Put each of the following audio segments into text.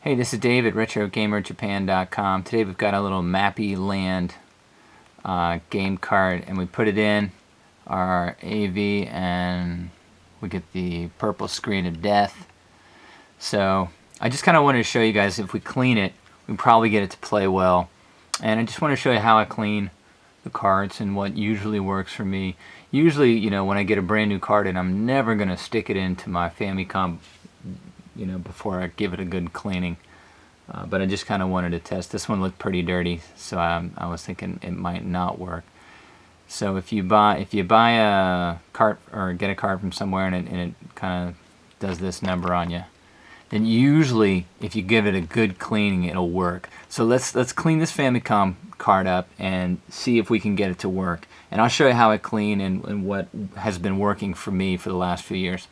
Hey, this is David, RetroGamerJapan.com. Today we've got a little Mappy Land game card, and we put it in our AV and we get the purple screen of death. So I just kind of wanted to show you guys, if we clean it, we probably get it to play well. And I just want to show you how I clean the cards and what usually works for me. Usually, you know, when I get a brand new card in, I'm never going to stick it into my Famicom, you know, before I give it a good cleaning. But I just kind of wanted to test. This one looked pretty dirty, so I was thinking it might not work. So if you buy a card or get a card from somewhere and it kind of does this number on you, then usually if you give it a good cleaning, it'll work. So let's clean this Famicom card up and see if we can get it to work. And I'll show you how I clean and what has been working for me for the last few years.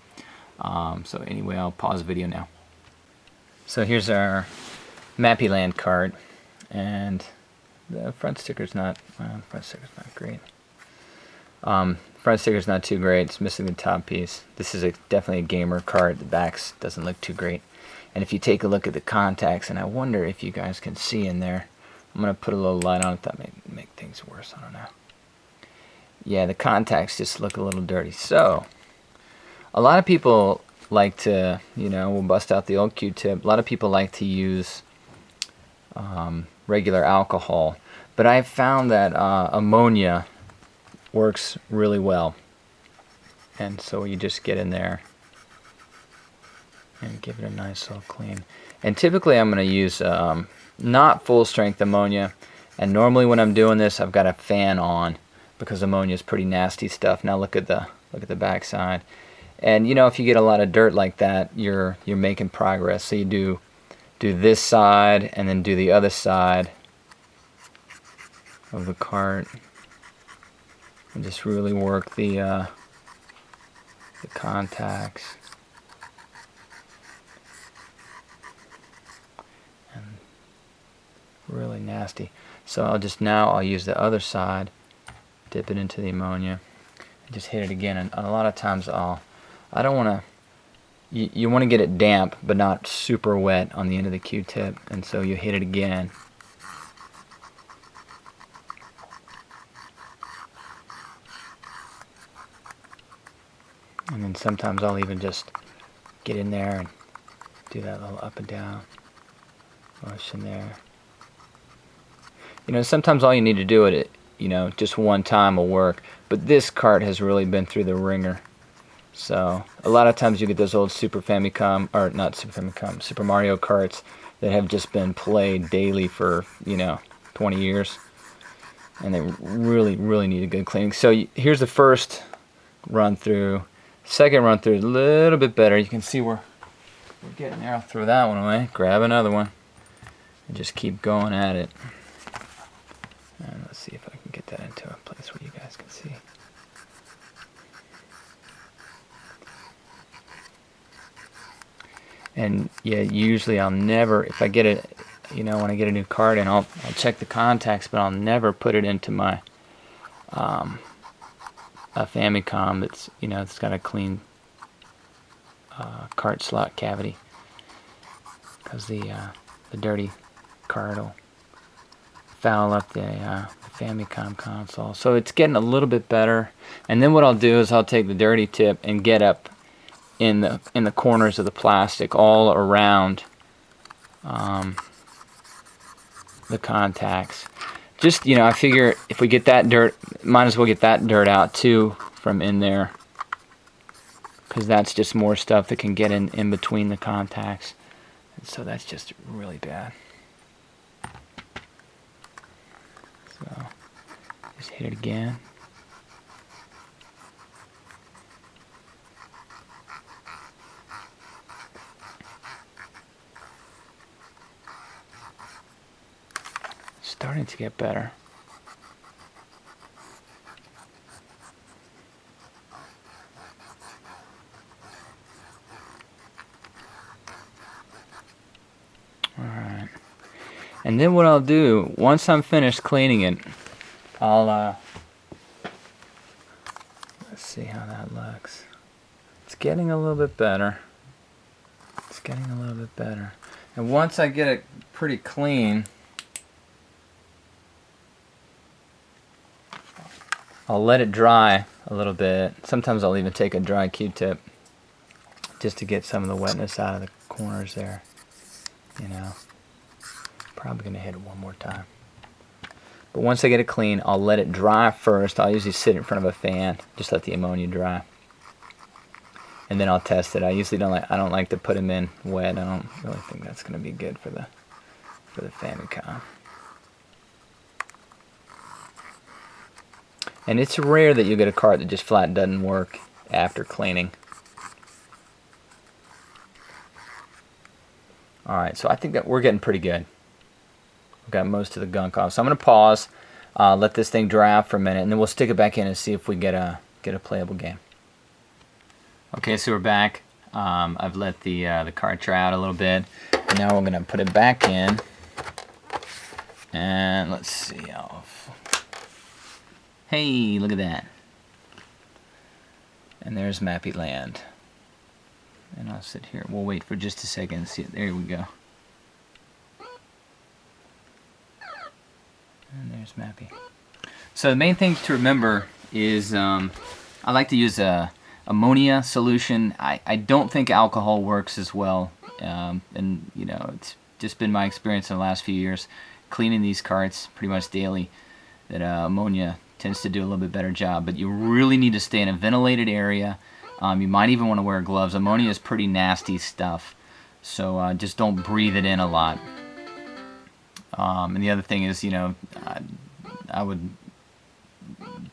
So anyway, I'll pause the video now. So here's our Mappy Land card, and the front sticker's not great. Front sticker's not too great. It's missing the top piece. This is definitely a gamer card. The back doesn't look too great. And if you take a look at the contacts, and I wonder if you guys can see in there, I'm gonna put a little light on it. That may make things worse. I don't know. Yeah, the contacts just look a little dirty. So a lot of people like to, you know, we'll bust out the old Q-tip. A lot of people like to use regular alcohol, but I've found that ammonia works really well. And so you just get in there and give it a nice little clean. And typically I'm going to use not full strength ammonia, and normally when I'm doing this I've got a fan on because ammonia is pretty nasty stuff. Now look at the back side. And you know, if you get a lot of dirt like that, you're making progress. So you do this side and then do the other side of the cart and just really work the contacts. And really nasty. So I'll use the other side, dip it into the ammonia, and just hit it again. And a lot of times I don't want to. You want to get it damp, but not super wet on the end of the Q-tip, and so you hit it again. And then sometimes I'll even just get in there and do that little up and down motion there. You know, sometimes all you need to do it, you know, just one time will work. But this cart has really been through the ringer. So a lot of times you get those old Super Famicom, or not Super Famicom, Super Mario carts that have just been played daily for, you know, 20 years. And they really, really need a good cleaning. So here's the first run through. Second run through is a little bit better. You can see we're getting there. I'll throw that one away, grab another one, and just keep going at it. And let's see if I can get that into a place where you guys can see. And yeah, usually I'll never, if I get it, you know, when I get a new card in, I'll check the contacts, but I'll never put it into my a Famicom that's, you know, it's got a clean cart slot cavity, because the dirty card will foul up the Famicom console. So it's getting a little bit better. And then what I'll do is I'll take the dirty tip and get up in the corners of the plastic all around the contacts. Just, you know, I figure if we get that dirt, might as well get that dirt out too from in there, because that's just more stuff that can get in between the contacts. And so that's just really bad. So just hit it again. Starting to get better. Alright. And then what I'll do, once I'm finished cleaning it, I'll let's see how that looks. It's getting a little bit better. It's getting a little bit better. And once I get it pretty clean, I'll let it dry a little bit. Sometimes I'll even take a dry Q-tip just to get some of the wetness out of the corners there. You know, probably gonna hit it one more time. But once I get it clean, I'll let it dry first. I'll usually sit in front of a fan, just let the ammonia dry, and then I'll test it. I usually don't like to put them in wet. I don't really think that's gonna be good for the Famicom. And it's rare that you get a cart that just flat doesn't work after cleaning. Alright, so I think that we're getting pretty good. We've got most of the gunk off. So I'm going to pause, let this thing dry out for a minute, and then we'll stick it back in and see if we get a playable game. Okay, so we're back. I've let the cart dry out a little bit, and now we're going to put it back in. And let's see. Hey, look at that. And there's Mappy Land. And I'll sit here. We'll wait for just a second and see it. There we go. And there's Mappy. So the main thing to remember is I like to use a ammonia solution. I don't think alcohol works as well. And you know, it's just been my experience in the last few years cleaning these carts pretty much daily that ammonia tends to do a little bit better job. But you really need to stay in a ventilated area. You might even want to wear gloves. Ammonia is pretty nasty stuff, so just don't breathe it in a lot. And the other thing is, you know, I would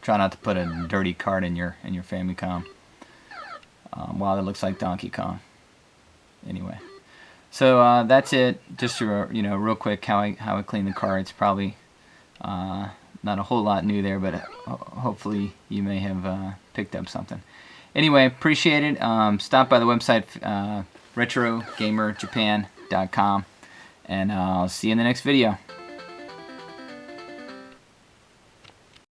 try not to put a dirty cart in your Famicom. Wow, that looks like Donkey Kong. Anyway, so that's it. Just you know, real quick, how I clean the cart. It's probably not a whole lot new there, but hopefully you may have picked up something. Anyway, appreciate it. Stop by the website, retrogamerjapan.com, and I'll see you in the next video.